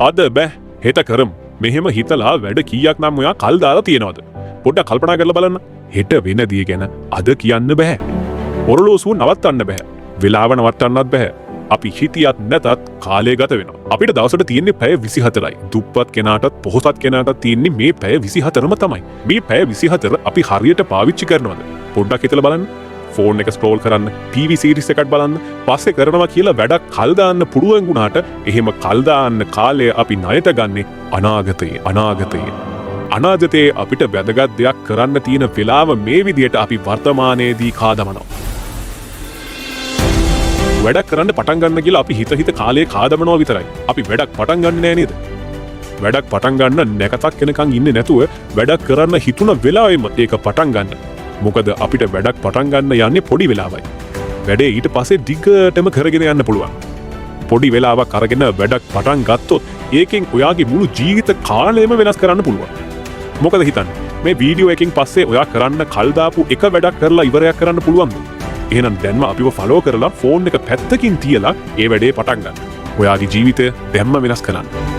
අද බෑ හෙට කරමු. මෙහෙම හිතලා වැඩ කීයක් නම් ඔයා කල් දාලා තියෙනවද? පොඩ්ඩක් කල්පනා කරලා බලන්න. හෙට වෙන දේ ගැන අද කියන්න බෑ. ඔරලෝසුව නවත්තන්න බෑ. වෙලාව නවත්තන්නත් බෑ. අපි හිතියත් නැතත් කාලය ගත වෙනවා. අපිට දවසට තියෙන්නේ පැය 24යි. දුප්පත් කෙනාටත් පොහොසත් කෙනාටත් තියෙන්නේ මේ පැය 24ම තමයි. මේ පැය 24 අපි හරියට පාවිච්චි කරනවද? පොඩ්ඩක් හිතලා බලන්න. ෆෝන් එක ස්ක්‍රෝල් කරන්න, TV සීරීස් එකක් බලන්න, පස්සේ කරනවා කියලා වැඩක් කල් දාන්න පුළුවන් වුණාට එහෙම කල් දාන්න කාලය අපි ණයට ගන්නේ අනාගතයේ අපිට වැදගත් දෙයක් කරන්න තියෙන වෙලාව මේ විදියට අපි වර්තමානයේදී කාදමනවා. වැඩක් කරන්න පටන් ගන්න කියලා අපි හිත කාලේ කාදමනවා විතරයි. අපි වැඩක් පටන් ගන්න නෑ නේද? වැඩක් පටන් ගන්න නැකතක් වෙනකන් ඉන්නේ නැතුව වැඩක් කරන්න හිතුන වෙලාවෙම ඒක පටන් ගන්න. මොකද අපිට වැඩක් පටන් ගන්න යන්නේ පොඩි වෙලාවයි. වැඩේ ඊට පස්සේ දිගටම කරගෙන යන්න පුළුවන්. පොඩි වෙලාවක් අරගෙන වැඩක් පටන් ගත්තොත් ඒකෙන් ඔයාගේ මුළු ජීවිත කාලයම වෙනස් කරන්න පුළුවන්. මොකද හිතන්නේ මේ වීඩියෝ එකකින් පස්සේ ඔයා කරන්න කල් දාපු එක වැඩක් කරලා ඉවරයක් කරන්න පුළුවන්ද? එහෙනම් දැන්ම අපිව ෆලෝ කරලා ෆෝන් එක පැත්තකින් තියලා ඒ වැඩේ පටන් ගන්න. ඔයාගේ ජීවිතය දැම්ම වෙනස් කරන්න.